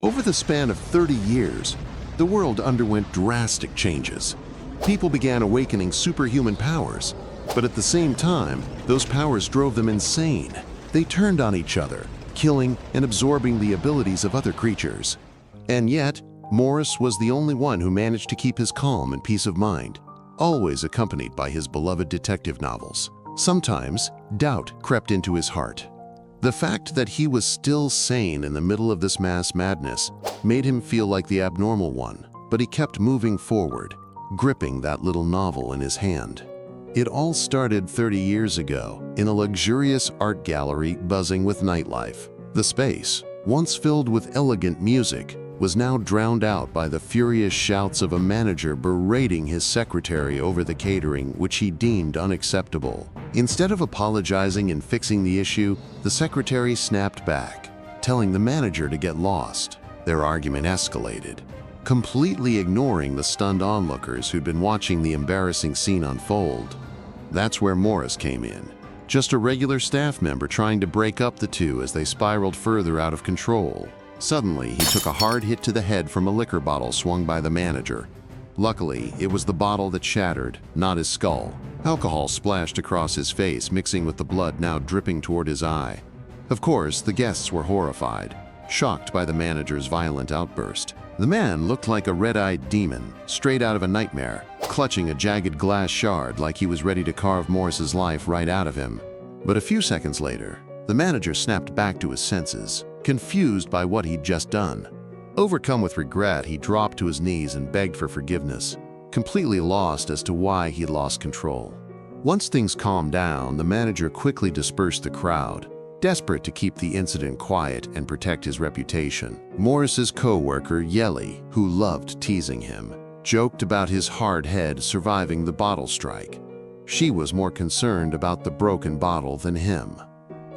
Over the span of 30 years, the world underwent drastic changes. People began awakening superhuman powers, but at the same time, those powers drove them insane. They turned on each other, killing and absorbing the abilities of other creatures. And yet, Morris was the only one who managed to keep his calm and peace of mind, always accompanied by his beloved detective novels. Sometimes, doubt crept into his heart. The fact that he was still sane in the middle of this mass madness made him feel like the abnormal one, but he kept moving forward, gripping that little novel in his hand. It all started 30 years ago in a luxurious art gallery buzzing with nightlife. The space, once filled with elegant music, was now drowned out by the furious shouts of a manager berating his secretary over the catering, which he deemed unacceptable. Instead of apologizing and fixing the issue, the secretary snapped back, telling the manager to get lost. Their argument escalated, completely ignoring the stunned onlookers who'd been watching the embarrassing scene unfold. That's where Morris came in, just a regular staff member trying to break up the two as they spiraled further out of control. Suddenly, he took a hard hit to the head from a liquor bottle swung by the manager. Luckily, it was the bottle that shattered, not his skull. Alcohol splashed across his face, mixing with the blood now dripping toward his eye. Of course, the guests were horrified, shocked by the manager's violent outburst. The man looked like a red-eyed demon, straight out of a nightmare, clutching a jagged glass shard like he was ready to carve Morris's life right out of him. But a few seconds later, the manager snapped back to his senses, confused by what he'd just done. Overcome with regret, he dropped to his knees and begged for forgiveness, completely lost as to why he'd lost control. Once things calmed down, the manager quickly dispersed the crowd, desperate to keep the incident quiet and protect his reputation. Morris's co-worker, Yeli, who loved teasing him, joked about his hard head surviving the bottle strike. She was more concerned about the broken bottle than him.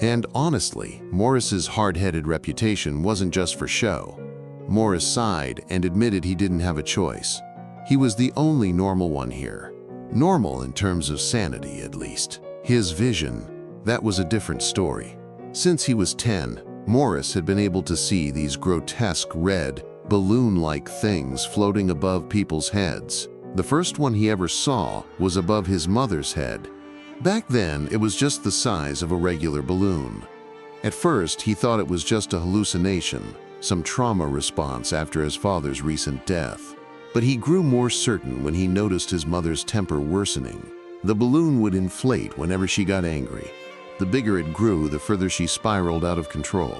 And honestly, Morris's hard-headed reputation wasn't just for show. Morris sighed and admitted he didn't have a choice. He was the only normal one here. Normal in terms of sanity, at least. His vision, that was a different story. Since he was 10, Morris had been able to see these grotesque red, balloon-like things floating above people's heads. The first one he ever saw was above his mother's head. Back then, it was just the size of a regular balloon. At first, he thought it was just a hallucination, some trauma response after his father's recent death. But he grew more certain when he noticed his mother's temper worsening. The balloon would inflate whenever she got angry. The bigger it grew, the further she spiraled out of control.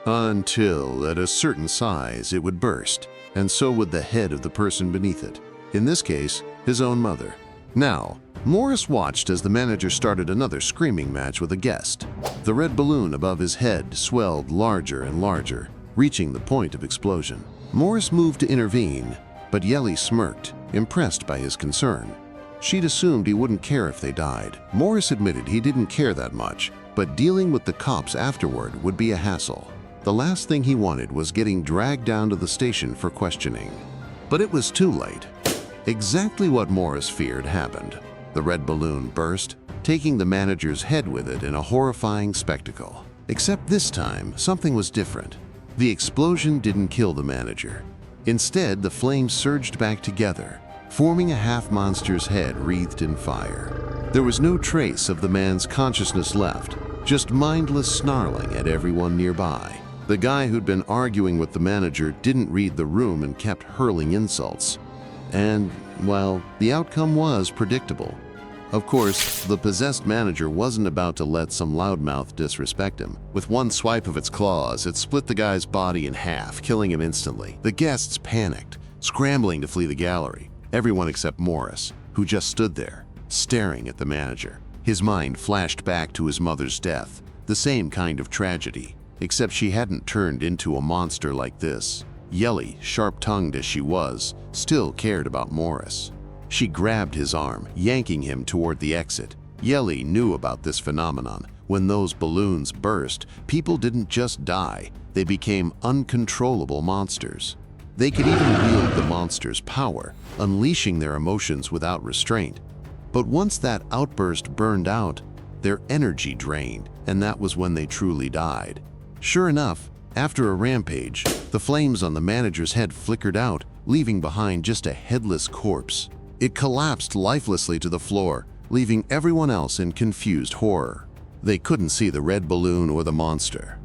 Until, at a certain size, it would burst, and so would the head of the person beneath it. In this case, his own mother. Now, Morris watched as the manager started another screaming match with a guest. The red balloon above his head swelled larger and larger, reaching the point of explosion. Morris moved to intervene, but Yeli smirked, impressed by his concern. She'd assumed he wouldn't care if they died. Morris admitted he didn't care that much, but dealing with the cops afterward would be a hassle. The last thing he wanted was getting dragged down to the station for questioning. But it was too late. Exactly what Morris feared happened. The red balloon burst, taking the manager's head with it in a horrifying spectacle. Except this time, something was different. The explosion didn't kill the manager. Instead, the flames surged back together, forming a half-monster's head wreathed in fire. There was no trace of the man's consciousness left, just mindless snarling at everyone nearby. The guy who'd been arguing with the manager didn't read the room and kept hurling insults. And, well, the outcome was predictable. Of course, the possessed manager wasn't about to let some loudmouth disrespect him. With one swipe of its claws, it split the guy's body in half, killing him instantly. The guests panicked, scrambling to flee the gallery. Everyone except Morris, who just stood there, staring at the manager. His mind flashed back to his mother's death, the same kind of tragedy, except she hadn't turned into a monster like this. Yeli, sharp-tongued as she was, still cared about Morris. She grabbed his arm, yanking him toward the exit. Yeli knew about this phenomenon. When those balloons burst, people didn't just die, they became uncontrollable monsters. They could even wield the monster's power, unleashing their emotions without restraint. But once that outburst burned out, their energy drained, and that was when they truly died. Sure enough, After a rampage, the flames on the manager's head flickered out, leaving behind just a headless corpse. It collapsed lifelessly to the floor, leaving everyone else in confused horror. They couldn't see the red balloon or the monster.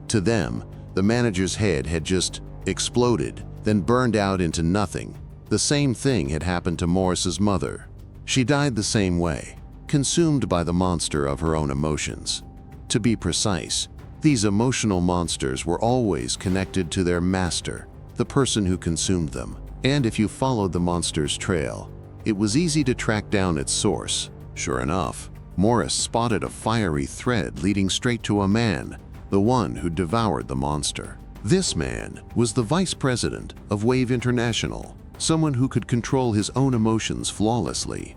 To them, the manager's head had just exploded, then burned out into nothing. The same thing had happened to Morris's mother. She died the same way, consumed by the monster of her own emotions. To be precise, these emotional monsters were always connected to their master, the person who consumed them. And if you followed the monster's trail, it was easy to track down its source. Sure enough, Morris spotted a fiery thread leading straight to a man, the one who devoured the monster. This man was the vice president of Wave International, someone who could control his own emotions flawlessly.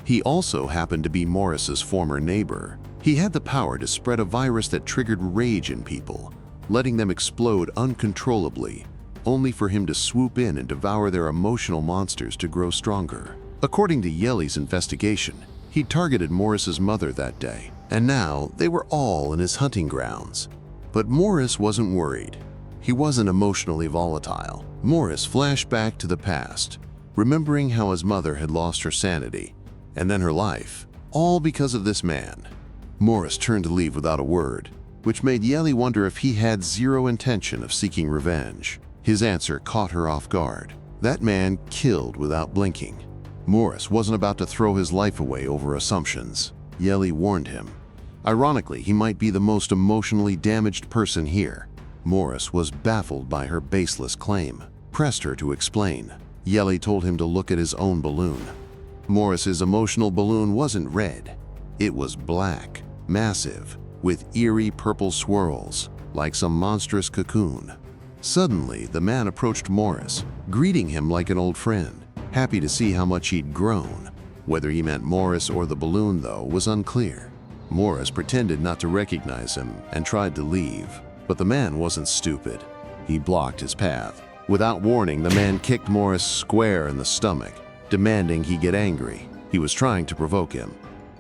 He also happened to be Morris's former neighbor. He had the power to spread a virus that triggered rage in people, letting them explode uncontrollably, only for him to swoop in and devour their emotional monsters to grow stronger. According to Yeli's investigation, he targeted Morris's mother that day, and now they were all in his hunting grounds. But Morris wasn't worried. He wasn't emotionally volatile. Morris flashed back to the past, remembering how his mother had lost her sanity, and then her life, all because of this man. Morris turned to leave without a word, which made Yeli wonder if he had zero intention of seeking revenge. His answer caught her off guard. That man killed without blinking. Morris wasn't about to throw his life away over assumptions. Yeli warned him. Ironically, he might be the most emotionally damaged person here. Morris was baffled by her baseless claim, pressed her to explain. Yeli told him to look at his own balloon. Morris's emotional balloon wasn't red. It was black, massive, with eerie purple swirls, like some monstrous cocoon. Suddenly, the man approached Morris, greeting him like an old friend, happy to see how much he'd grown. Whether he meant Morris or the balloon, though, was unclear. Morris pretended not to recognize him and tried to leave, but the man wasn't stupid. He blocked his path. Without warning, the man kicked Morris square in the stomach, demanding he get angry. He was trying to provoke him.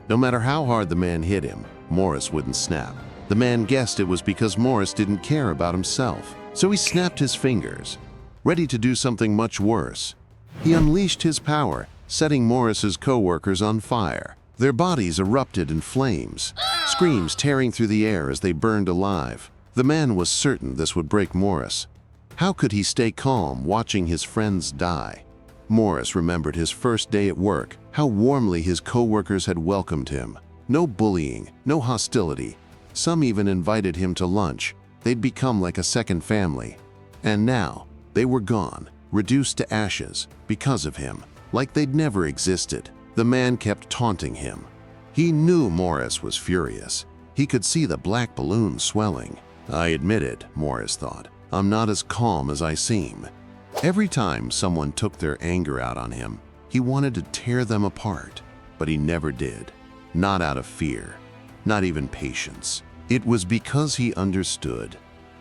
No matter how hard the man hit him, Morris wouldn't snap. The man guessed it was because Morris didn't care about himself, so he snapped his fingers, ready to do something much worse. He unleashed his power, setting Morris's co-workers on fire. Their bodies erupted in flames, screams tearing through the air as they burned alive. The man was certain this would break Morris. How could he stay calm watching his friends die? Morris remembered his first day at work, how warmly his co-workers had welcomed him. No bullying, no hostility. Some even invited him to lunch. They'd become like a second family. And now, they were gone, reduced to ashes, because of him, like they'd never existed. The man kept taunting him. He knew Morris was furious. He could see the black balloon swelling. I admit it, Morris thought. I'm not as calm as I seem. Every time someone took their anger out on him, he wanted to tear them apart, but he never did. Not out of fear, not even patience. It was because he understood.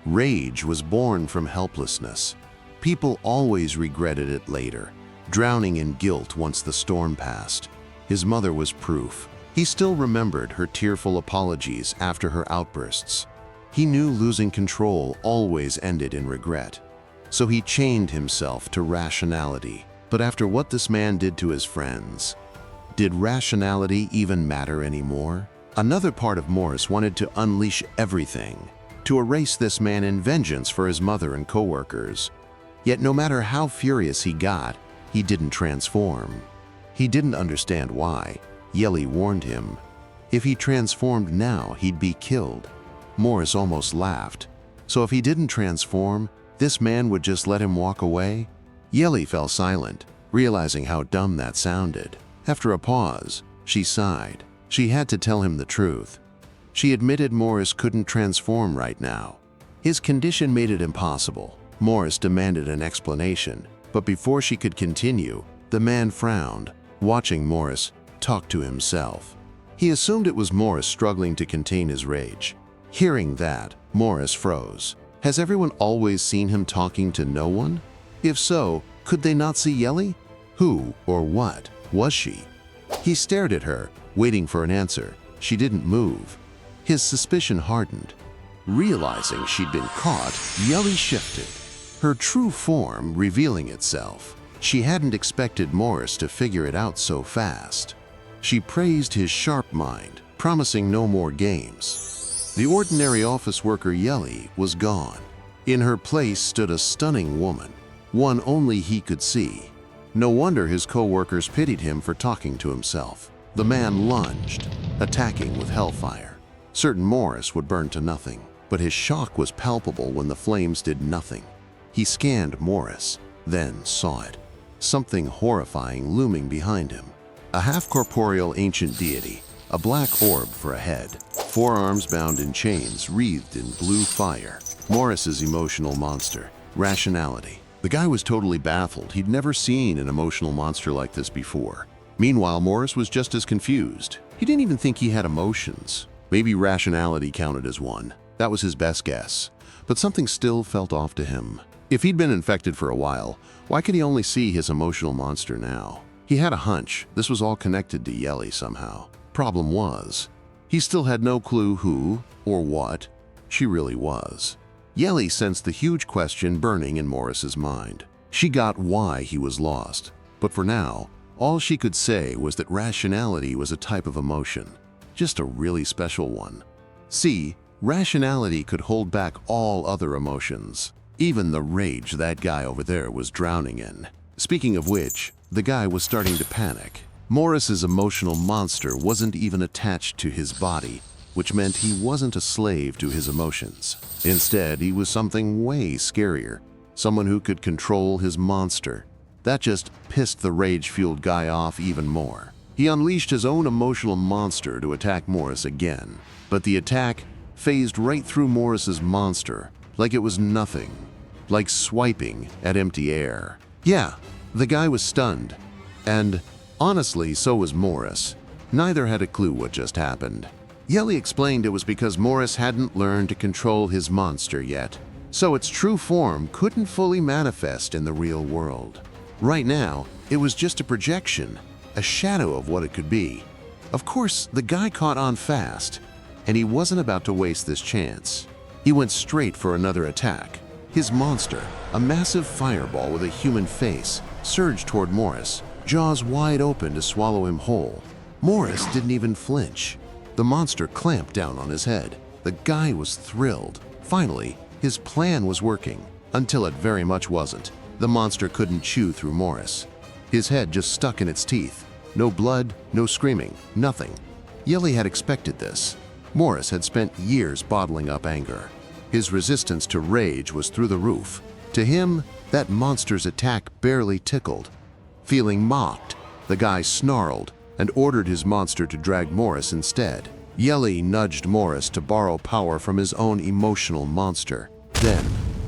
Rage was born from helplessness. People always regretted it later, drowning in guilt once the storm passed. His mother was proof. He still remembered her tearful apologies after her outbursts. He knew losing control always ended in regret. So he chained himself to rationality. But after what this man did to his friends, did rationality even matter anymore? Another part of Morris wanted to unleash everything, to erase this man in vengeance for his mother and co-workers. Yet no matter how furious he got, he didn't transform. He didn't understand why. Yeli warned him. If he transformed now, he'd be killed. Morris almost laughed. So if he didn't transform, this man would just let him walk away? Yeli fell silent, realizing how dumb that sounded. After a pause, she sighed. She had to tell him the truth. She admitted Morris couldn't transform right now. His condition made it impossible. Morris demanded an explanation, but before she could continue, the man frowned, watching Morris talk to himself. He assumed it was Morris struggling to contain his rage. Hearing that, Morris froze. Has everyone always seen him talking to no one? If so, could they not see Yeli? Who or what was she? He stared at her, waiting for an answer. She didn't move. His suspicion hardened. Realizing she'd been caught, Yelly shifted, her true form revealing itself. She hadn't expected Morris to figure it out so fast. She praised his sharp mind, promising no more games. The ordinary office worker Yelly was gone. In her place stood a stunning woman, one only he could see. No wonder his co-workers pitied him for talking to himself. The man lunged, attacking with hellfire. Certain Morris would burn to nothing, but his shock was palpable when the flames did nothing. He scanned Morris, then saw it. Something horrifying looming behind him. A half-corporeal ancient deity, a black orb for a head, 4 arms bound in chains wreathed in blue fire. Morris's emotional monster, rationality. The guy was totally baffled. He'd never seen an emotional monster like this before. Meanwhile, Morris was just as confused. He didn't even think he had emotions. Maybe rationality counted as one. That was his best guess. But something still felt off to him. If he'd been infected for a while, why could he only see his emotional monster now? He had a hunch this was all connected to Yelly somehow. Problem was, he still had no clue who or what she really was. Yelly sensed the huge question burning in Morris's mind. She got why he was lost, but for now, all she could say was that rationality was a type of emotion, just a really special one. See, rationality could hold back all other emotions, even the rage that guy over there was drowning in. Speaking of which, the guy was starting to panic. Morris's emotional monster wasn't even attached to his body, which meant he wasn't a slave to his emotions. Instead, he was something way scarier, someone who could control his monster. That just pissed the rage-fueled guy off even more. He unleashed his own emotional monster to attack Morris again, but the attack phased right through Morris's monster, like it was nothing, like swiping at empty air. Yeah, the guy was stunned, and honestly, so was Morris. Neither had a clue what just happened. Yelly explained it was because Morris hadn't learned to control his monster yet, so its true form couldn't fully manifest in the real world. Right now, it was just a projection, a shadow of what it could be. Of course, the guy caught on fast, and he wasn't about to waste this chance. He went straight for another attack. His monster, a massive fireball with a human face, surged toward Morris, jaws wide open to swallow him whole. Morris didn't even flinch. The monster clamped down on his head. The guy was thrilled. Finally, his plan was working, until it very much wasn't. The monster couldn't chew through Morris. His head just stuck in its teeth. No blood, no screaming, nothing. Yelly had expected this. Morris had spent years bottling up anger. His resistance to rage was through the roof. To him, that monster's attack barely tickled. Feeling mocked, the guy snarled and ordered his monster to drag Morris instead. Yelly nudged Morris to borrow power from his own emotional monster. Then,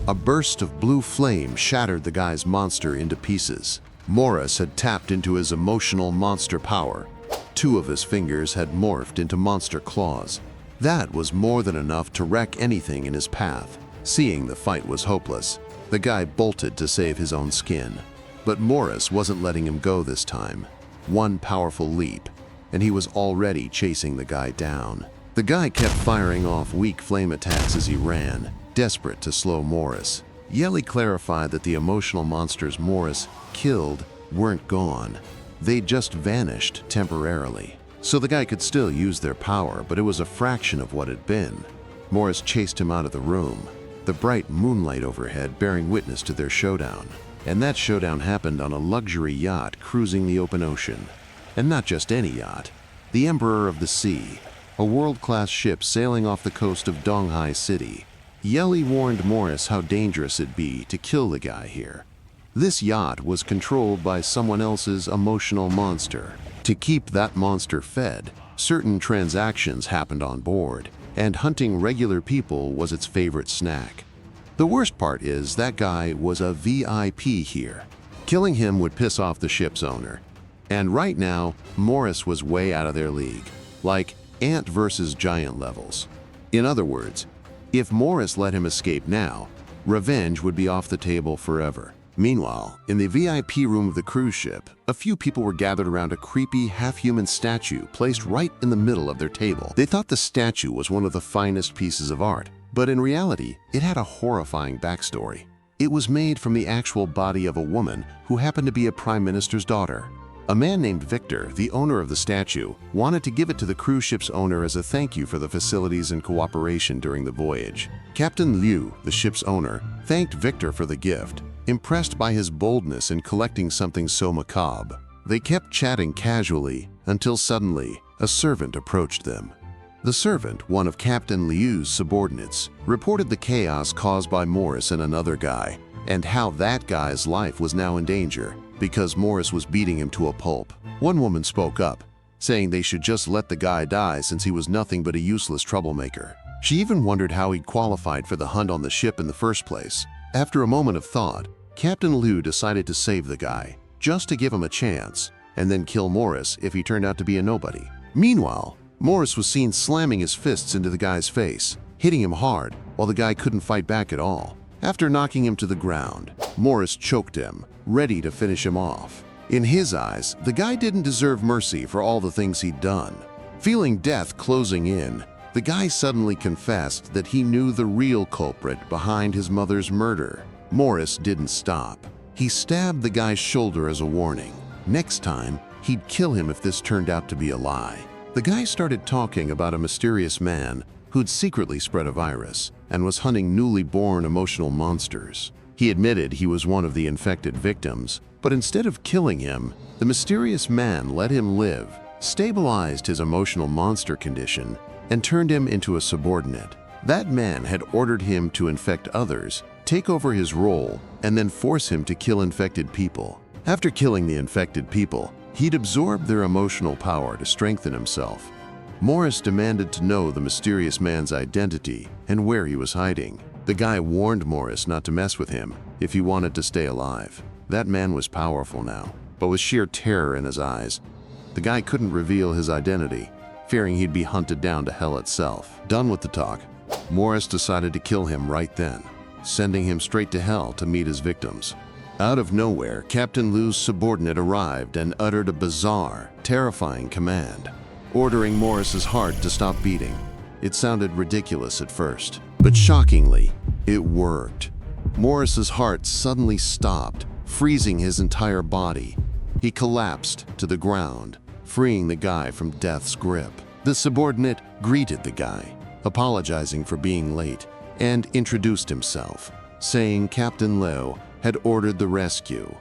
a burst of blue flame shattered the guy's monster into pieces. Morris had tapped into his emotional monster power. 2 of his fingers had morphed into monster claws. That was more than enough to wreck anything in his path. Seeing the fight was hopeless, the guy bolted to save his own skin. But Morris wasn't letting him go this time. One powerful leap, and he was already chasing the guy down. The guy kept firing off weak flame attacks as he ran, desperate to slow Morris. Yelly clarified that the emotional monsters Morris killed weren't gone. They just vanished temporarily. So the guy could still use their power, but it was a fraction of what it had been. Morris chased him out of the room, the bright moonlight overhead bearing witness to their showdown. And that showdown happened on a luxury yacht cruising the open ocean. And not just any yacht, the Emperor of the Sea, a world-class ship sailing off the coast of Donghai City. Yelly warned Morris how dangerous it'd be to kill the guy here. This yacht was controlled by someone else's emotional monster. To keep that monster fed, certain transactions happened on board, and hunting regular people was its favorite snack. The worst part is that guy was a VIP here. Killing him would piss off the ship's owner. And right now, Morris was way out of their league, like ant versus giant levels. In other words, if Morris let him escape now, revenge would be off the table forever. Meanwhile, in the VIP room of the cruise ship, a few people were gathered around a creepy, half-human statue placed right in the middle of their table. They thought the statue was one of the finest pieces of art. But in reality, it had a horrifying backstory. It was made from the actual body of a woman who happened to be a prime minister's daughter. A man named Victor, the owner of the statue, wanted to give it to the cruise ship's owner as a thank you for the facilities and cooperation during the voyage. Captain Liu, the ship's owner, thanked Victor for the gift, impressed by his boldness in collecting something so macabre. They kept chatting casually until suddenly a servant approached them. The servant, one of Captain Liu's subordinates, reported the chaos caused by Morris and another guy, and how that guy's life was now in danger because Morris was beating him to a pulp. One woman spoke up, saying they should just let the guy die since he was nothing but a useless troublemaker. She even wondered how he'd qualified for the hunt on the ship in the first place. After a moment of thought, Captain Liu decided to save the guy, just to give him a chance, and then kill Morris if he turned out to be a nobody. Meanwhile, Morris was seen slamming his fists into the guy's face, hitting him hard while the guy couldn't fight back at all. After knocking him to the ground, Morris choked him, ready to finish him off. In his eyes, the guy didn't deserve mercy for all the things he'd done. Feeling death closing in, the guy suddenly confessed that he knew the real culprit behind his mother's murder. Morris didn't stop. He stabbed the guy's shoulder as a warning. Next time, he'd kill him if this turned out to be a lie. The guy started talking about a mysterious man who'd secretly spread a virus and was hunting newly born emotional monsters. He admitted he was one of the infected victims, but instead of killing him, the mysterious man let him live, stabilized his emotional monster condition, and turned him into a subordinate. That man had ordered him to infect others, take over his role, and then force him to kill infected people. After killing the infected people, he'd absorbed their emotional power to strengthen himself. Morris demanded to know the mysterious man's identity and where he was hiding. The guy warned Morris not to mess with him if he wanted to stay alive. That man was powerful now, but with sheer terror in his eyes. The guy couldn't reveal his identity, fearing he'd be hunted down to hell itself. Done with the talk, Morris decided to kill him right then, sending him straight to hell to meet his victims. Out of nowhere, Captain Liu's subordinate arrived and uttered a bizarre, terrifying command, ordering Morris's heart to stop beating. It sounded ridiculous at first, but shockingly, it worked. Morris's heart suddenly stopped, freezing his entire body. He collapsed to the ground, freeing the guy from death's grip. The subordinate greeted the guy, apologizing for being late, and introduced himself, saying Captain Liu had ordered the rescue.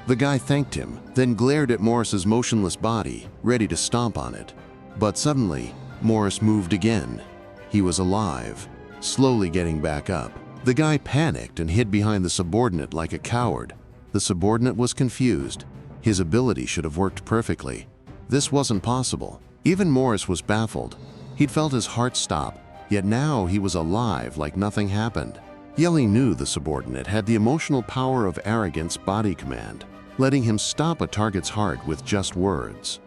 The guy thanked him, then glared at Morris's motionless body, ready to stomp on it. But suddenly, Morris moved again. He was alive, slowly getting back up. The guy panicked and hid behind the subordinate like a coward. The subordinate was confused. His ability should have worked perfectly. This wasn't possible. Even Morris was baffled. He'd felt his heart stop, yet now he was alive like nothing happened. Yelly knew the subordinate had the emotional power of arrogance body command, letting him stop a target's heart with just words.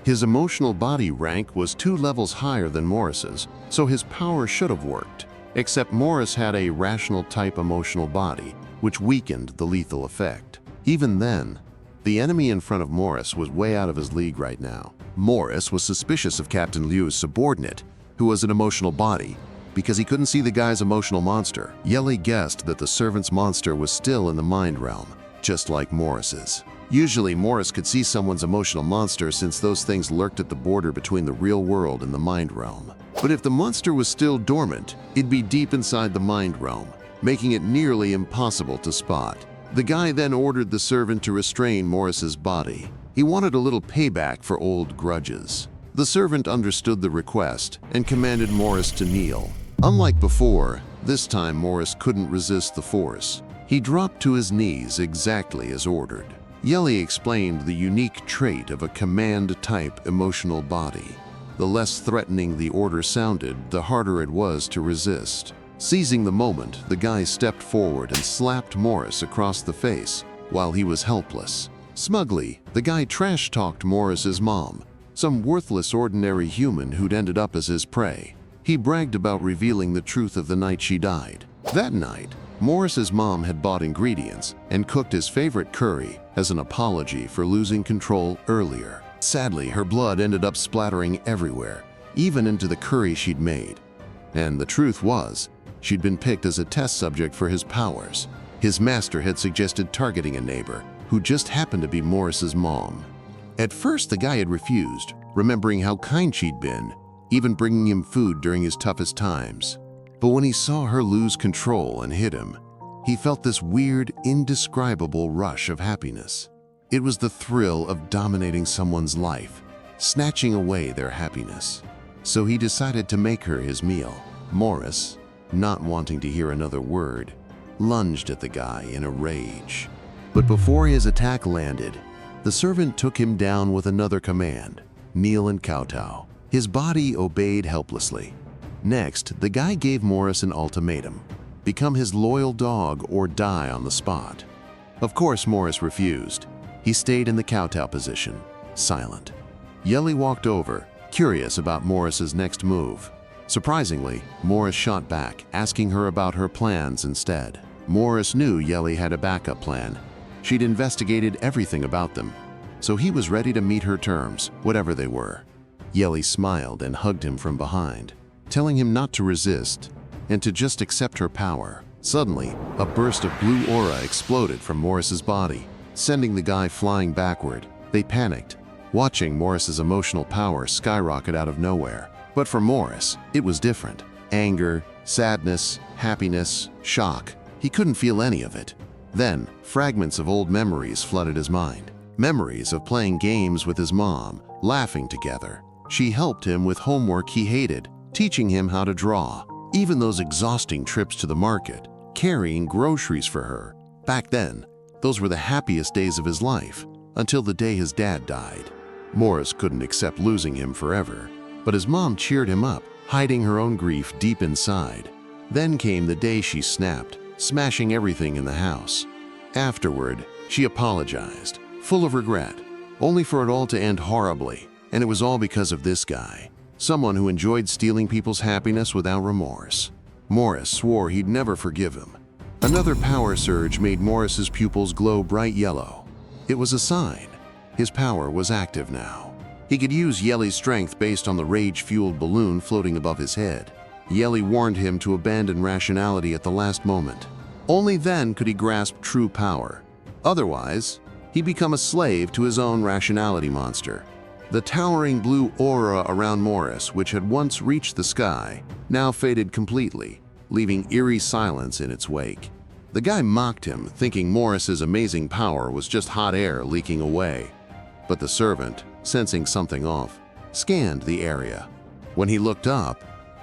His emotional body rank was 2 levels higher than Morris's, so his power should have worked. Except Morris had a rational-type emotional body, which weakened the lethal effect. Even then, the enemy in front of Morris was way out of his league right now. Morris was suspicious of Captain Liu's subordinate, who was an emotional body, because he couldn't see the guy's emotional monster. Yelly guessed that the servant's monster was still in the mind realm, just like Morris's. Usually, Morris could see someone's emotional monster since those things lurked at the border between the real world and the mind realm. But if the monster was still dormant, it'd be deep inside the mind realm, making it nearly impossible to spot. The guy then ordered the servant to restrain Morris's body. He wanted a little payback for old grudges. The servant understood the request and commanded Morris to kneel. Unlike before, this time Morris couldn't resist the force. He dropped to his knees exactly as ordered. Yelly explained the unique trait of a command-type emotional body. The less threatening the order sounded, the harder it was to resist. Seizing the moment, the guy stepped forward and slapped Morris across the face while he was helpless. Smugly, the guy trash-talked Morris's mom, some worthless ordinary human who'd ended up as his prey. He bragged about revealing the truth of the night she died. That night, Morris's mom had bought ingredients and cooked his favorite curry as an apology for losing control earlier. Sadly, her blood ended up splattering everywhere, even into the curry she'd made. And the truth was, She'd been picked as a test subject for his powers. His master had suggested targeting a neighbor, who just happened to be Morris's mom. At first, the guy had refused, remembering how kind she'd been, even bringing him food during his toughest times. But when he saw her lose control and hit him, he felt this weird, indescribable rush of happiness. It was the thrill of dominating someone's life, snatching away their happiness. So he decided to make her his meal. Morris, not wanting to hear another word, lunged at the guy in a rage. But before his attack landed, the servant took him down with another command: kneel and kowtow. His body obeyed helplessly. Next, the guy gave Morris an ultimatum: become his loyal dog or die on the spot. Of course, Morris refused. He stayed in the kowtow position, silent. Yelly walked over, curious about Morris's next move. Surprisingly, Morris shot back, asking her about her plans instead. Morris knew Yelly had a backup plan. She'd investigated everything about them, so he was ready to meet her terms, whatever they were. Yelly smiled and hugged him from behind, telling him not to resist and to just accept her power. Suddenly, a burst of blue aura exploded from Morris's body, sending the guy flying backward. They panicked, watching Morris's emotional power skyrocket out of nowhere. But for Morris, it was different. Anger, sadness, happiness, shock. He couldn't feel any of it. Then, fragments of old memories flooded his mind. Memories of playing games with his mom, laughing together. She helped him with homework he hated, teaching him how to draw. Even those exhausting trips to the market, carrying groceries for her. Back then, those were the happiest days of his life, until the day his dad died. Morris couldn't accept losing him forever, but his mom cheered him up, hiding her own grief deep inside. Then came the day she snapped, smashing everything in the house. Afterward, she apologized, full of regret, only for it all to end horribly. And it was all because of this guy, someone who enjoyed stealing people's happiness without remorse. Morris swore he'd never forgive him. Another power surge made Morris's pupils glow bright yellow. It was a sign. His power was active now. He could use Yelly's strength based on the rage-fueled balloon floating above his head. Yelly warned him to abandon rationality at the last moment. Only then could he grasp true power. Otherwise, he'd become a slave to his own rationality monster. The towering blue aura around Morris, which had once reached the sky, now faded completely, leaving eerie silence in its wake. The guy mocked him, thinking Morris's amazing power was just hot air leaking away. But the servant, sensing something off, scanned the area. When he looked up,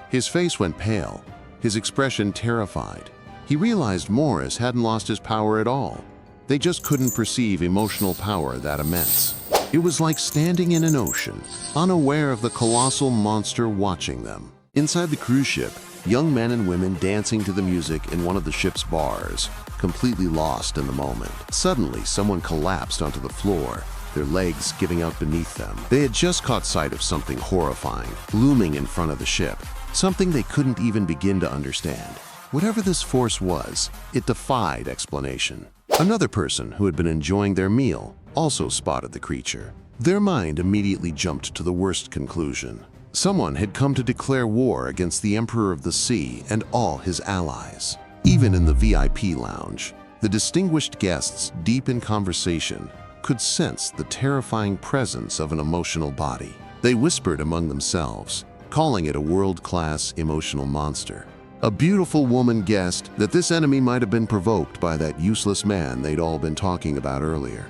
his face went pale, his expression terrified. He realized Morris hadn't lost his power at all. They just couldn't perceive emotional power that immense. It was like standing in an ocean, unaware of the colossal monster watching them. Inside the cruise ship, young men and women dancing to the music in one of the ship's bars, completely lost in the moment. Suddenly, someone collapsed onto the floor, their legs giving out beneath them. They had just caught sight of something horrifying, looming in front of the ship, something they couldn't even begin to understand. Whatever this force was, it defied explanation. Another person who had been enjoying their meal also spotted the creature. Their mind immediately jumped to the worst conclusion. Someone had come to declare war against the Emperor of the Sea and all his allies. Even in the VIP lounge, the distinguished guests, deep in conversation, could sense the terrifying presence of an emotional body. They whispered among themselves, calling it a world-class emotional monster. A beautiful woman guessed that this enemy might have been provoked by that useless man they'd all been talking about earlier.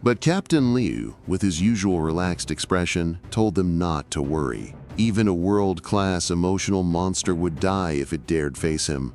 But Captain Liu, with his usual relaxed expression, told them not to worry. Even a world-class emotional monster would die if it dared face him.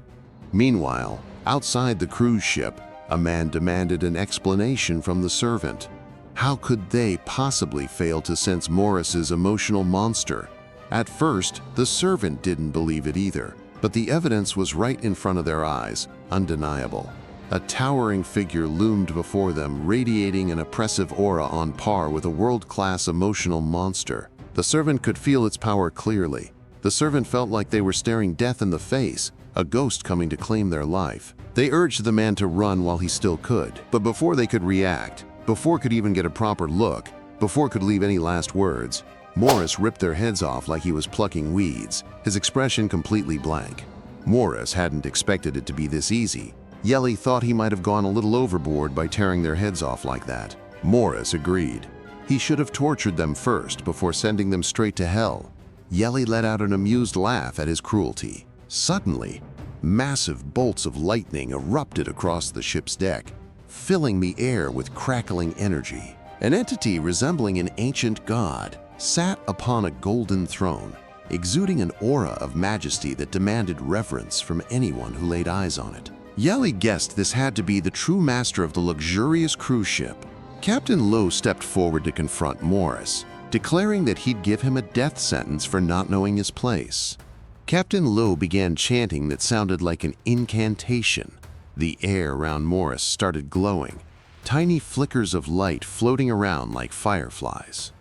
Meanwhile, outside the cruise ship, a man demanded an explanation from the servant. How could they possibly fail to sense Morris's emotional monster? At first, the servant didn't believe it either, but the evidence was right in front of their eyes, undeniable. A towering figure loomed before them, radiating an oppressive aura on par with a world-class emotional monster. The servant could feel its power clearly. The servant felt like they were staring death in the face, a ghost coming to claim their life. They urged the man to run while he still could, but before they could react, before could even get a proper look, before could leave any last words, Morris ripped their heads off like he was plucking weeds, his expression completely blank. Morris hadn't expected it to be this easy. Yelly thought he might have gone a little overboard by tearing their heads off like that. Morris agreed. He should have tortured them first before sending them straight to hell. Yelly let out an amused laugh at his cruelty. Suddenly, massive bolts of lightning erupted across the ship's deck, filling the air with crackling energy. An entity resembling an ancient god sat upon a golden throne, exuding an aura of majesty that demanded reverence from anyone who laid eyes on it. Yelly guessed this had to be the true master of the luxurious cruise ship. Captain Lowe stepped forward to confront Morris, declaring that he'd give him a death sentence for not knowing his place. Captain Lowe began chanting that sounded like an incantation. The air around Morris started glowing, tiny flickers of light floating around like fireflies.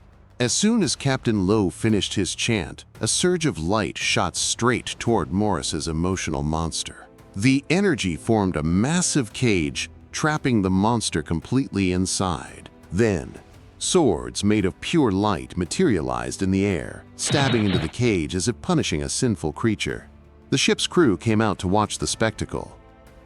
As soon as Captain Lowe finished his chant, a surge of light shot straight toward Morris's emotional monster. The energy formed a massive cage, trapping the monster completely inside. Then, swords made of pure light materialized in the air, stabbing into the cage as if punishing a sinful creature. The ship's crew came out to watch the spectacle.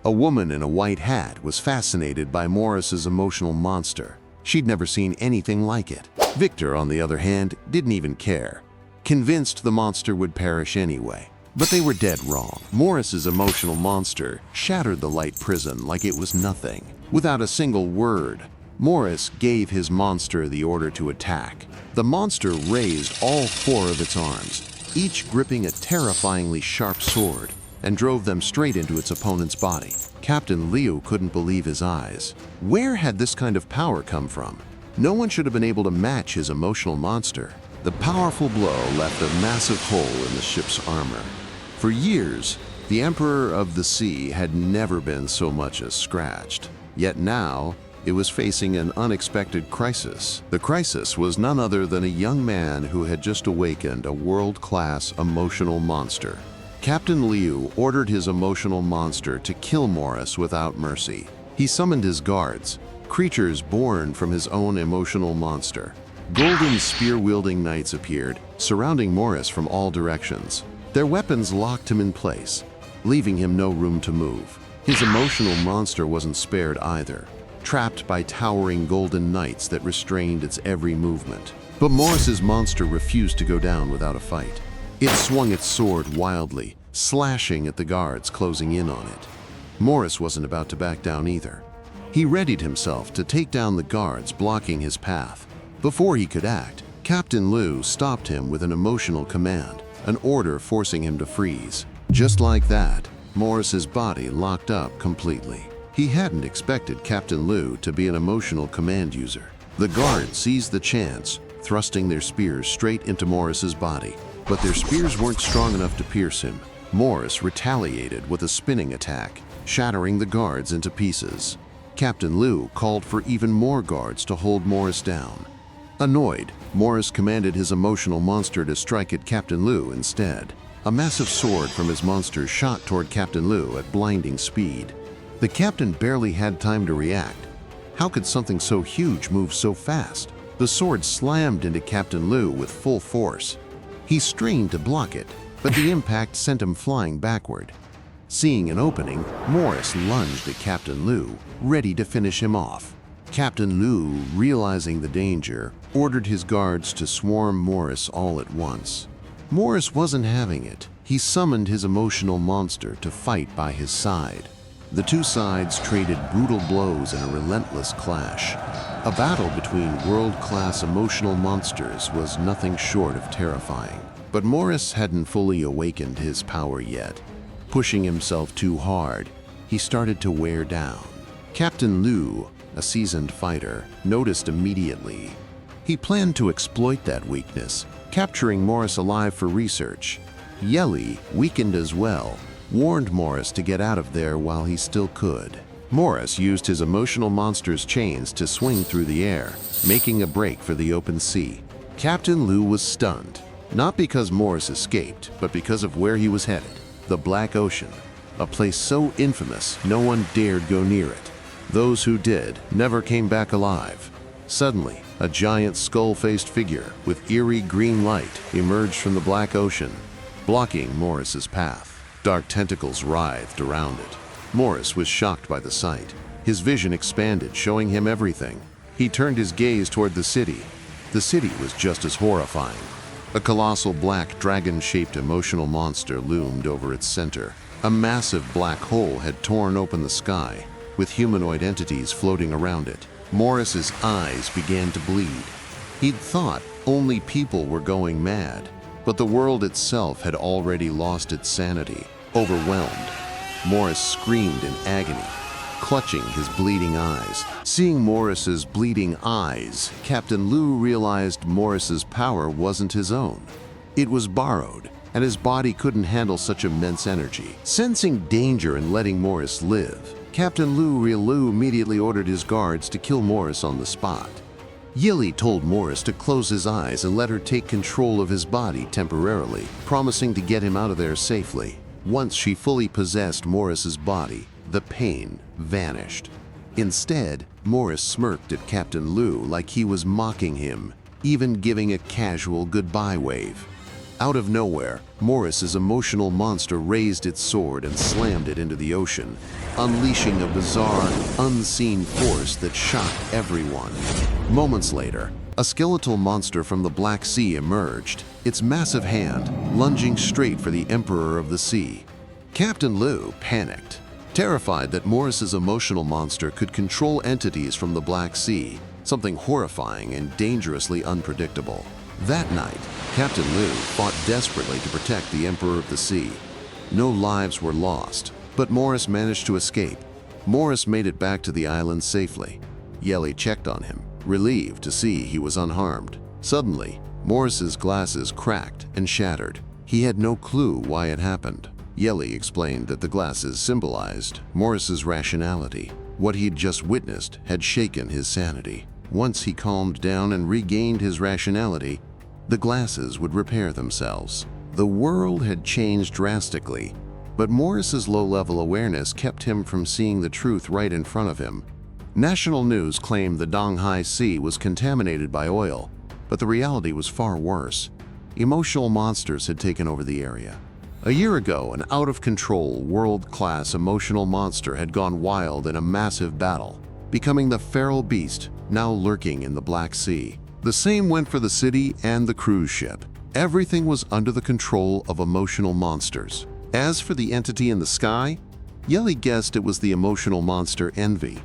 A woman in a white hat was fascinated by Morris's emotional monster. She'd never seen anything like it. Victor, on the other hand, didn't even care, convinced the monster would perish anyway. But they were dead wrong. Morris's emotional monster shattered the light prison like it was nothing. Without a single word, Morris gave his monster the order to attack. The monster raised all four of its arms, each gripping a terrifyingly sharp sword, and drove them straight into its opponent's body. Captain Leo couldn't believe his eyes. Where had this kind of power come from? No one should have been able to match his emotional monster. The powerful blow left a massive hole in the ship's armor. For years, the Emperor of the Sea had never been so much as scratched. Yet now, it was facing an unexpected crisis. The crisis was none other than a young man who had just awakened a world-class emotional monster. Captain Liu ordered his emotional monster to kill Morris without mercy. He summoned his guards, creatures born from his own emotional monster. Golden spear-wielding knights appeared, surrounding Morris from all directions. Their weapons locked him in place, leaving him no room to move. His emotional monster wasn't spared either, trapped by towering golden knights that restrained its every movement. But Morris's monster refused to go down without a fight. It swung its sword wildly, slashing at the guards closing in on it. Morris wasn't about to back down either. He readied himself to take down the guards blocking his path. Before he could act, Captain Liu stopped him with an emotional command, an order forcing him to freeze. Just like that, Morris's body locked up completely. He hadn't expected Captain Liu to be an emotional command user. The guards seized the chance, thrusting their spears straight into Morris's body. But their spears weren't strong enough to pierce him. Morris retaliated with a spinning attack, shattering the guards into pieces. Captain Liu called for even more guards to hold Morris down. Annoyed, Morris commanded his emotional monster to strike at Captain Liu instead. A massive sword from his monster shot toward Captain Liu at blinding speed. The captain barely had time to react. How could something so huge move so fast? The sword slammed into Captain Liu with full force. He strained to block it, but the impact sent him flying backward. Seeing an opening, Morris lunged at Captain Liu, ready to finish him off. Captain Liu, realizing the danger, ordered his guards to swarm Morris all at once. Morris wasn't having it. He summoned his emotional monster to fight by his side. The two sides traded brutal blows in a relentless clash. A battle between world-class emotional monsters was nothing short of terrifying. But Morris hadn't fully awakened his power yet. Pushing himself too hard, he started to wear down. Captain Liu, a seasoned fighter, noticed immediately. He planned to exploit that weakness, capturing Morris alive for research. Yelly, weakened as well, warned Morris to get out of there while he still could. Morris used his emotional monster's chains to swing through the air, making a break for the open sea. Captain Liu was stunned, not because Morris escaped, but because of where he was headed, the Black Ocean, a place so infamous no one dared go near it. Those who did never came back alive. Suddenly, a giant skull-faced figure with eerie green light emerged from the Black Ocean, blocking Morris's path. Dark tentacles writhed around it. Morris was shocked by the sight. His vision expanded, showing him everything. He turned his gaze toward the city. The city was just as horrifying. A colossal black dragon-shaped emotional monster loomed over its center. A massive black hole had torn open the sky, with humanoid entities floating around it. Morris's eyes began to bleed. He'd thought only people were going mad, but the world itself had already lost its sanity. Overwhelmed, Morris screamed in agony, clutching his bleeding eyes. Seeing Morris's bleeding eyes, Captain Lou realized Morris's power wasn't his own. It was borrowed, and his body couldn't handle such immense energy. Sensing danger and letting Morris live, Captain Lou immediately ordered his guards to kill Morris on the spot. Yili told Morris to close his eyes and let her take control of his body temporarily, promising to get him out of there safely. Once she fully possessed Morris's body, the pain vanished. Instead, Morris smirked at Captain Lou like he was mocking him, even giving a casual goodbye wave. Out of nowhere, Morris's emotional monster raised its sword and slammed it into the ocean, unleashing a bizarre, unseen force that shocked everyone. Moments later, a skeletal monster from the Black Sea emerged, its massive hand lunging straight for the Emperor of the Sea. Captain Lou panicked, terrified that Morris's emotional monster could control entities from the Black Sea, something horrifying and dangerously unpredictable. That night, Captain Lou fought desperately to protect the Emperor of the Sea. No lives were lost, but Morris managed to escape. Morris made it back to the island safely. Yeli checked on him, relieved to see he was unharmed. Suddenly, Morris's glasses cracked and shattered. He had no clue why it happened. Yeli explained that the glasses symbolized Morris's rationality. What he'd just witnessed had shaken his sanity. Once he calmed down and regained his rationality, the glasses would repair themselves. The world had changed drastically, but Morris's low-level awareness kept him from seeing the truth right in front of him. National news claimed the Donghai Sea was contaminated by oil, but the reality was far worse. Emotional monsters had taken over the area. A year ago, an out-of-control, world-class emotional monster had gone wild in a massive battle, becoming the feral beast now lurking in the Black Sea. The same went for the city and the cruise ship. Everything was under the control of emotional monsters. As for the entity in the sky, Yeli guessed it was the emotional monster Envy,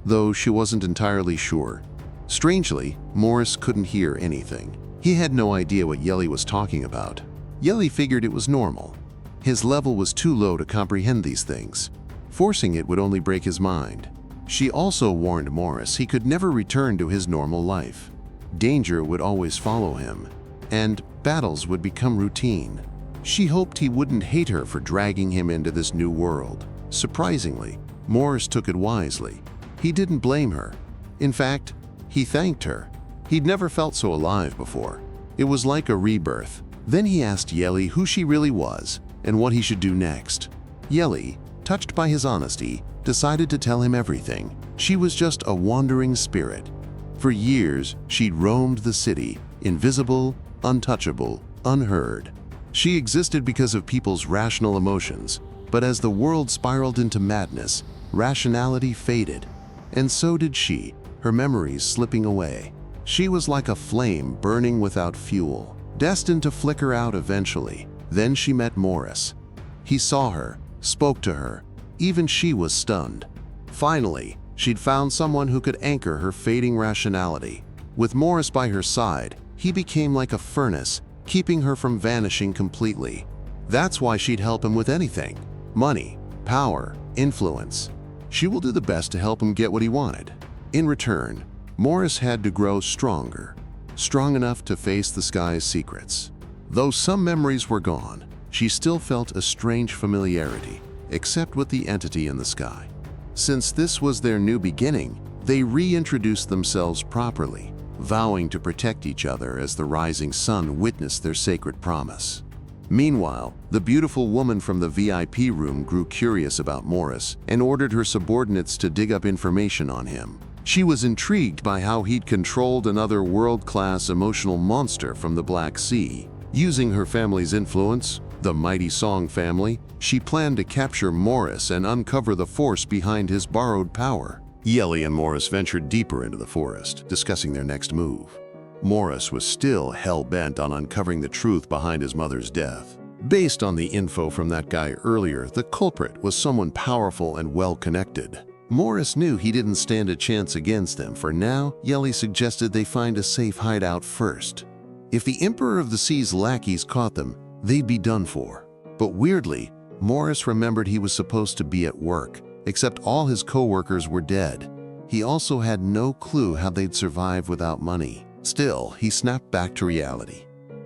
though she wasn't entirely sure. Strangely, Morris couldn't hear anything. He had no idea what Yeli was talking about. Yeli figured it was normal. His level was too low to comprehend these things. Forcing it would only break his mind. She also warned Morris he could never return to his normal life. Danger would always follow him, and battles would become routine. She hoped he wouldn't hate her for dragging him into this new world. Surprisingly, Morris took it wisely. He didn't blame her. In fact, he thanked her. He'd never felt so alive before. It was like a rebirth. Then he asked Yeli who she really was and what he should do next. Yeli, touched by his honesty, decided to tell him everything. She was just a wandering spirit. For years, she'd roamed the city, invisible, untouchable, unheard. She existed because of people's rational emotions, but as the world spiraled into madness, rationality faded. And so did she, her memories slipping away. She was like a flame burning without fuel, destined to flicker out eventually. Then she met Morris. He saw her, spoke to her. Even she was stunned. Finally, she'd found someone who could anchor her fading rationality. With Morris by her side, he became like a furnace, keeping her from vanishing completely. That's why she'd help him with anything: money, power, influence. She will do the best to help him get what he wanted. In return, Morris had to grow stronger, strong enough to face the sky's secrets. Though some memories were gone, she still felt a strange familiarity, except with the entity in the sky. Since this was their new beginning, they reintroduced themselves properly, vowing to protect each other as the rising sun witnessed their sacred promise. Meanwhile, the beautiful woman from the VIP room grew curious about Morris and ordered her subordinates to dig up information on him. She was intrigued by how he'd controlled another world-class emotional monster from the Black Sea. Using her family's influence, The mighty Song family, she planned to capture Morris and uncover the force behind his borrowed power. Yelly and Morris ventured deeper into the forest, discussing their next move. Morris was still hell-bent on uncovering the truth behind his mother's death. Based on the info from that guy earlier, the culprit was someone powerful and well-connected. Morris knew he didn't stand a chance against them. For now, Yelly suggested they find a safe hideout first. If the Emperor of the Sea's lackeys caught them, they'd be done for. But weirdly, Morris remembered he was supposed to be at work, except all his co-workers were dead. He also had no clue how they'd survive without money. Still, he snapped back to reality.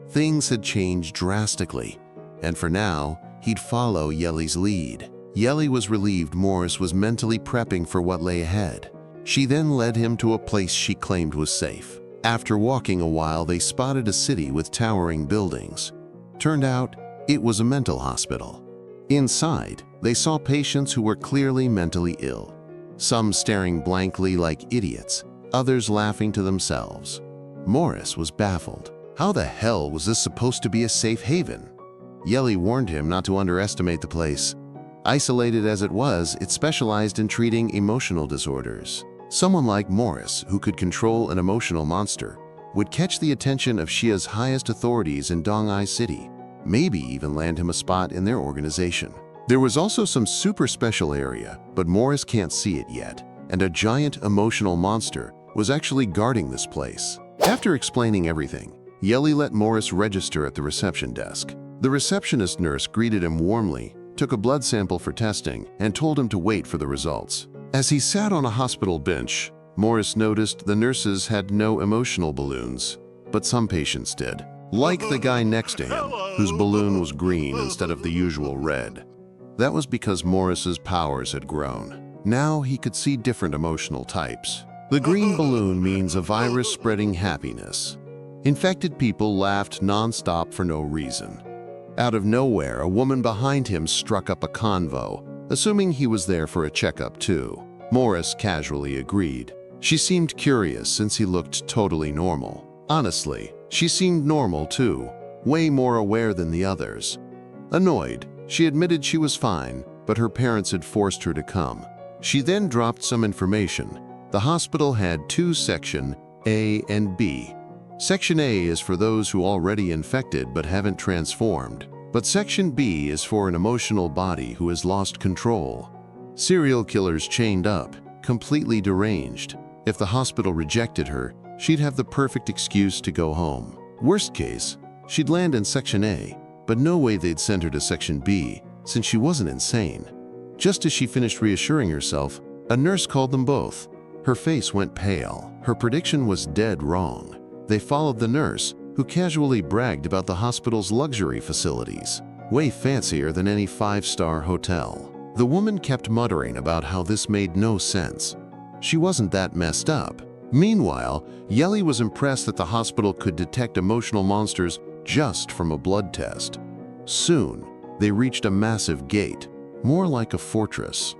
Things had changed drastically, and for now, he'd follow Yelly's lead. Yelly was relieved Morris was mentally prepping for what lay ahead. She then led him to a place she claimed was safe. After walking a while, they spotted a city with towering buildings. Turned out, it was a mental hospital. Inside, they saw patients who were clearly mentally ill. Some staring blankly like idiots, others laughing to themselves. Morris was baffled. How the hell was this supposed to be a safe haven? Yelly warned him not to underestimate the place. Isolated as it was, it specialized in treating emotional disorders. Someone like Morris, who could control an emotional monster, would catch the attention of Shia's highest authorities in Donghai City, maybe even land him a spot in their organization. There was also some super special area, but Morris can't see it yet, and a giant emotional monster was actually guarding this place. After explaining everything, Yelly let Morris register at the reception desk. The receptionist nurse greeted him warmly, took a blood sample for testing, and told him to wait for the results. As he sat on a hospital bench, Morris noticed the nurses had no emotional balloons, but some patients did. Like the guy next to him, whose balloon was green instead of the usual red. That was because Morris's powers had grown. Now he could see different emotional types. The green balloon means a virus spreading happiness. Infected people laughed non-stop for no reason. Out of nowhere, a woman behind him struck up a convo, assuming he was there for a checkup too. Morris casually agreed. She seemed curious since he looked totally normal. Honestly, she seemed normal too, way more aware than the others. Annoyed, she admitted she was fine, but her parents had forced her to come. She then dropped some information. The hospital had two sections, A and B. Section A is for those who already infected but haven't transformed, but Section B is for an emotional body who has lost control. Serial killers chained up, completely deranged. If the hospital rejected her, she'd have the perfect excuse to go home. Worst case, she'd land in Section A, but no way they'd send her to Section B, since she wasn't insane. Just as she finished reassuring herself, a nurse called them both. Her face went pale. Her prediction was dead wrong. They followed the nurse, who casually bragged about the hospital's luxury facilities, way fancier than any five-star hotel. The woman kept muttering about how this made no sense. She wasn't that messed up. Meanwhile, Yelly was impressed that the hospital could detect emotional monsters just from a blood test. Soon, they reached a massive gate, more like a fortress.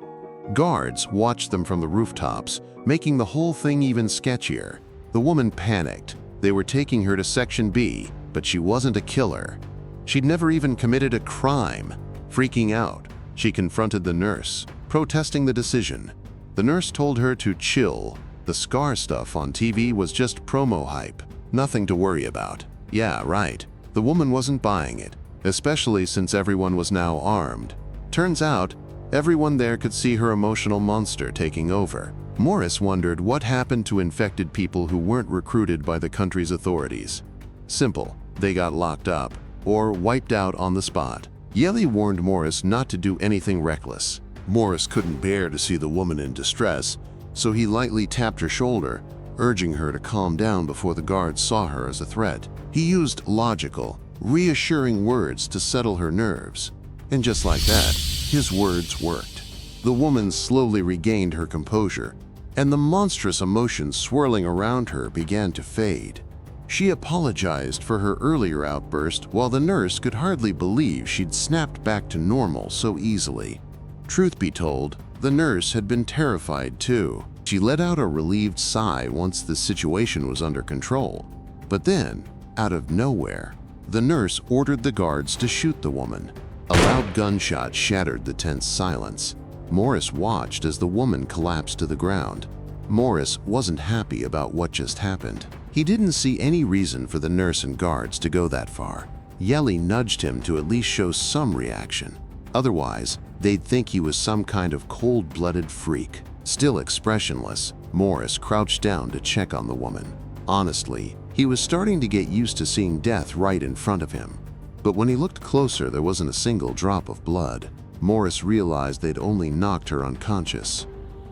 Guards watched them from the rooftops, making the whole thing even sketchier. The woman panicked. They were taking her to Section B, but she wasn't a killer. She'd never even committed a crime. Freaking out, she confronted the nurse, protesting the decision. The nurse told her to chill. The scar stuff on TV was just promo hype. Nothing to worry about. Yeah, right. The woman wasn't buying it, especially since everyone was now armed. Turns out, everyone there could see her emotional monster taking over. Morris wondered what happened to infected people who weren't recruited by the country's authorities. Simple, they got locked up or wiped out on the spot. Yelly warned Morris not to do anything reckless. Morris couldn't bear to see the woman in distress, so he lightly tapped her shoulder, urging her to calm down before the guards saw her as a threat. He used logical, reassuring words to settle her nerves. And just like that, his words worked. The woman slowly regained her composure, and the monstrous emotions swirling around her began to fade. She apologized for her earlier outburst, while the nurse could hardly believe she'd snapped back to normal so easily. Truth be told, the nurse had been terrified too. She let out a relieved sigh once the situation was under control. But then, out of nowhere, The nurse ordered the guards to shoot the woman. A loud gunshot shattered the tense silence. Morris watched as the woman collapsed to the ground. Morris wasn't happy about what just happened. He didn't see any reason for the nurse and guards to go that far. Yelly nudged him to at least show some reaction. Otherwise, they'd think he was some kind of cold-blooded freak. Still expressionless, Morris crouched down to check on the woman. Honestly, he was starting to get used to seeing death right in front of him. But when he looked closer, there wasn't a single drop of blood. Morris realized they'd only knocked her unconscious.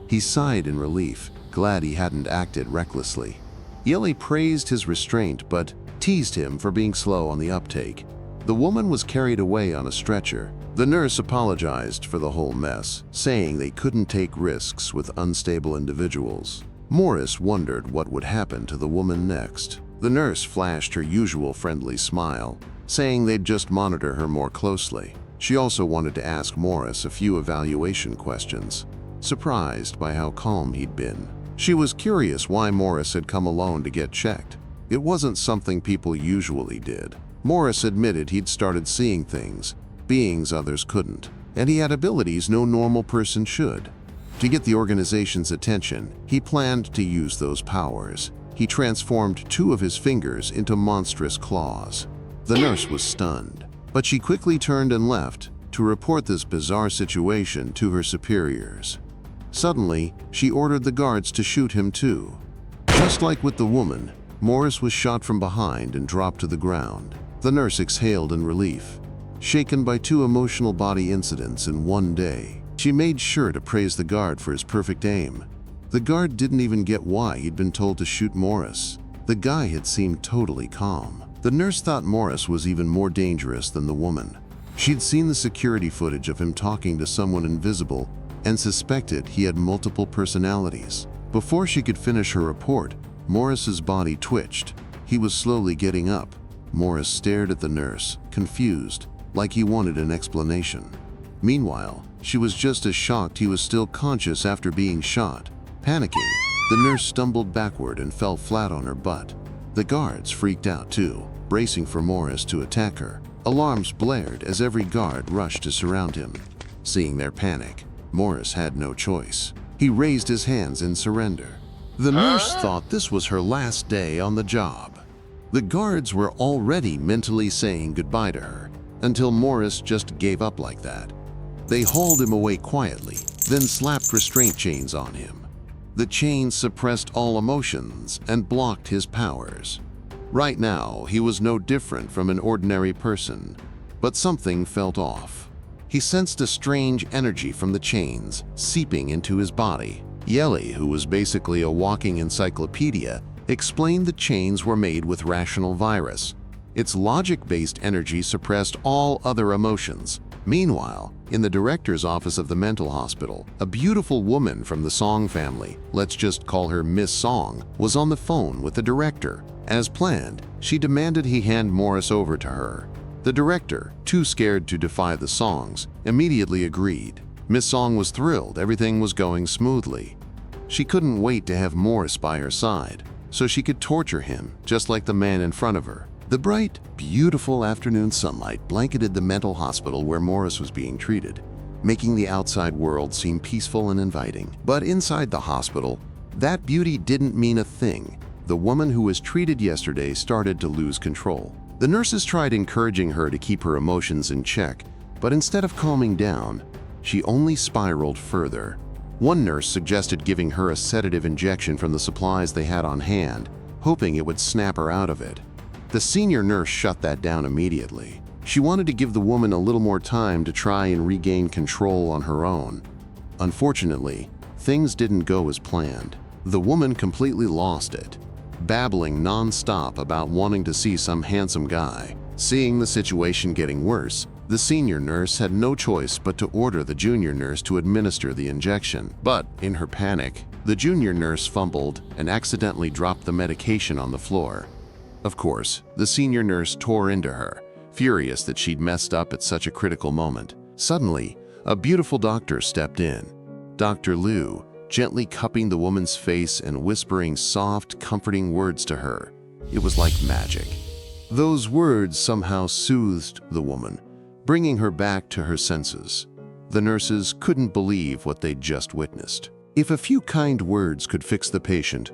He sighed in relief, glad he hadn't acted recklessly. Yelly praised his restraint but teased him for being slow on the uptake. The woman was carried away on a stretcher. The nurse apologized for the whole mess, saying they couldn't take risks with unstable individuals. Morris wondered what would happen to the woman next. The nurse flashed her usual friendly smile, saying they'd just monitor her more closely. She also wanted to ask Morris a few evaluation questions, surprised by how calm he'd been. She was curious why Morris had come alone to get checked. It wasn't something people usually did. Morris admitted he'd started seeing things, beings others couldn't, and he had abilities no normal person should. To get the organization's attention, he planned to use those powers. He transformed 2 of his fingers into monstrous claws. The nurse was stunned, but she quickly turned and left to report this bizarre situation to her superiors. Suddenly, she ordered the guards to shoot him too. Just like with the woman, Morris was shot from behind and dropped to the ground. The nurse exhaled in relief. Shaken by 2 emotional body incidents in one day, she made sure to praise the guard for his perfect aim. The guard didn't even get why he'd been told to shoot Morris. The guy had seemed totally calm. The nurse thought Morris was even more dangerous than the woman. She'd seen the security footage of him talking to someone invisible and suspected he had multiple personalities. Before she could finish her report, Morris's body twitched. He was slowly getting up. Morris stared at the nurse, confused, like he wanted an explanation. Meanwhile, she was just as shocked he was still conscious after being shot. Panicking, the nurse stumbled backward and fell flat on her butt. The guards freaked out too, bracing for Morris to attack her. Alarms blared as every guard rushed to surround him. Seeing their panic, Morris had no choice. He raised his hands in surrender. The nurse thought this was her last day on the job. The guards were already mentally saying goodbye to her, until Morris just gave up like that. They hauled him away quietly, then slapped restraint chains on him. The chains suppressed all emotions and blocked his powers. Right now, he was no different from an ordinary person, but something felt off. He sensed a strange energy from the chains seeping into his body. Yelly, who was basically a walking encyclopedia, explained the chains were made with rational virus. Its logic-based energy suppressed all other emotions. Meanwhile, in the director's office of the mental hospital, a beautiful woman from the Song family, let's just call her Miss Song, was on the phone with the director. As planned, she demanded he hand Morris over to her. The director, too scared to defy the Songs, immediately agreed. Miss Song was thrilled everything was going smoothly. She couldn't wait to have Morris by her side, so she could torture him just like the man in front of her. The bright, beautiful afternoon sunlight blanketed the mental hospital where Morris was being treated, making the outside world seem peaceful and inviting. But inside the hospital, that beauty didn't mean a thing. The woman who was treated yesterday started to lose control. The nurses tried encouraging her to keep her emotions in check, but instead of calming down, she only spiraled further. One nurse suggested giving her a sedative injection from the supplies they had on hand, hoping it would snap her out of it. The senior nurse shut that down immediately. She wanted to give the woman a little more time to try and regain control on her own. Unfortunately, things didn't go as planned. The woman completely lost it, babbling non-stop about wanting to see some handsome guy. Seeing the situation getting worse, the senior nurse had no choice but to order the junior nurse to administer the injection. But, in her panic, the junior nurse fumbled and accidentally dropped the medication on the floor. Of course, the senior nurse tore into her, furious that she'd messed up at such a critical moment. Suddenly, a beautiful doctor stepped in. Dr. Liu, gently cupping the woman's face and whispering soft, comforting words to her. It was like magic. Those words somehow soothed the woman, bringing her back to her senses. The nurses couldn't believe what they'd just witnessed. If a few kind words could fix the patient,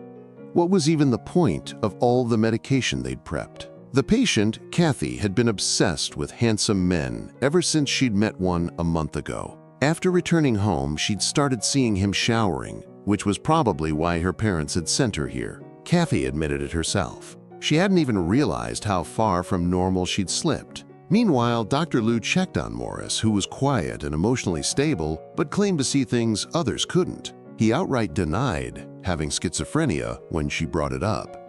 what was even the point of all the medication they'd prepped? The patient, Kathy, had been obsessed with handsome men ever since she'd met one a month ago. After returning home, she'd started seeing him showering, which was probably why her parents had sent her here. Kathy admitted it herself. She hadn't even realized how far from normal she'd slipped. Meanwhile, Dr. Liu checked on Morris, who was quiet and emotionally stable, but claimed to see things others couldn't. He outright denied having schizophrenia when she brought it up.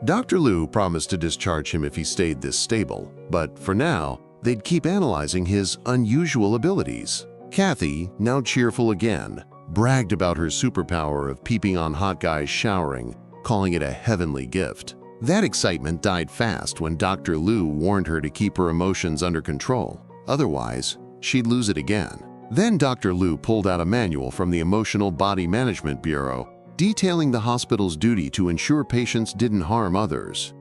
Dr. Liu promised to discharge him if he stayed this stable, but for now, they'd keep analyzing his unusual abilities. Kathy, now cheerful again, bragged about her superpower of peeping on hot guys showering, calling it a heavenly gift. That excitement died fast when Dr. Liu warned her to keep her emotions under control. Otherwise, she'd lose it again. Then Dr. Liu pulled out a manual from the Emotional Body Management Bureau, detailing the hospital's duty to ensure patients didn't harm others.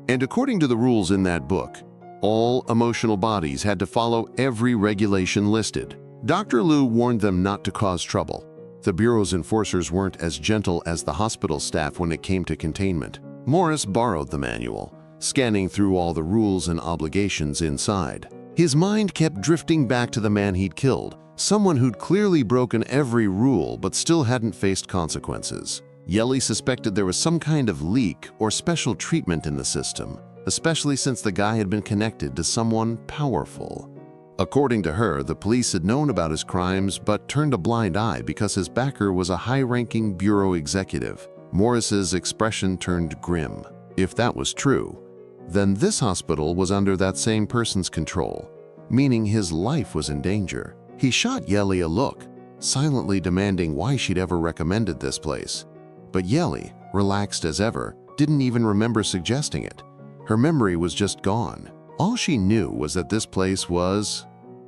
And according to the rules in that book, all emotional bodies had to follow every regulation listed. Dr. Liu warned them not to cause trouble. The Bureau's enforcers weren't as gentle as the hospital staff when it came to containment. Morris borrowed the manual, scanning through all the rules and obligations inside. His mind kept drifting back to the man he'd killed, someone who'd clearly broken every rule but still hadn't faced consequences. Yeli suspected there was some kind of leak or special treatment in the system, especially since the guy had been connected to someone powerful. According to her, the police had known about his crimes but turned a blind eye because his backer was a high-ranking bureau executive. Morris's expression turned grim. If that was true, then this hospital was under that same person's control, meaning his life was in danger. He shot Yeli a look, silently demanding why she'd ever recommended this place. But Yeli, relaxed as ever, didn't even remember suggesting it. Her memory was just gone. All she knew was that this place was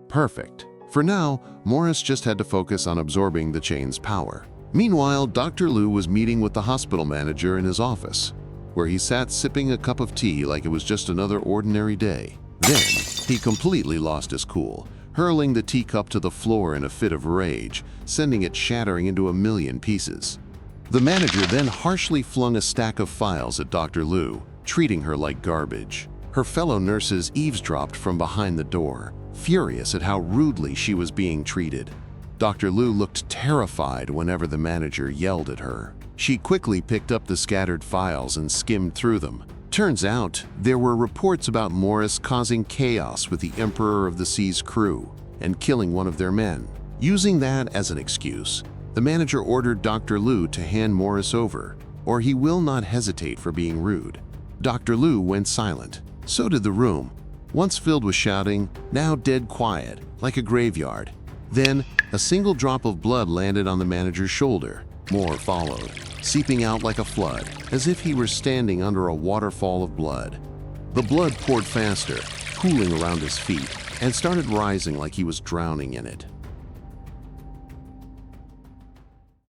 perfect. For now, Morris just had to focus on absorbing the chain's power. Meanwhile, Dr. Liu was meeting with the hospital manager in his office, where he sat sipping a cup of tea like it was just another ordinary day. Then, he completely lost his cool, hurling the teacup to the floor in a fit of rage, sending it shattering into a million pieces. The manager then harshly flung a stack of files at Dr. Liu, treating her like garbage. Her fellow nurses eavesdropped from behind the door, furious at how rudely she was being treated. Dr. Liu looked terrified whenever the manager yelled at her. She quickly picked up the scattered files and skimmed through them. Turns out, there were reports about Morris causing chaos with the Emperor of the Sea's crew and killing one of their men. Using that as an excuse, the manager ordered Dr. Liu to hand Morris over, or he will not hesitate for being rude. Dr. Liu went silent. So did the room, once filled with shouting, now dead quiet, like a graveyard. Then, a single drop of blood landed on the manager's shoulder. More followed, seeping out like a flood, as if he were standing under a waterfall of blood. The blood poured faster, pooling around his feet, and started rising like he was drowning in it.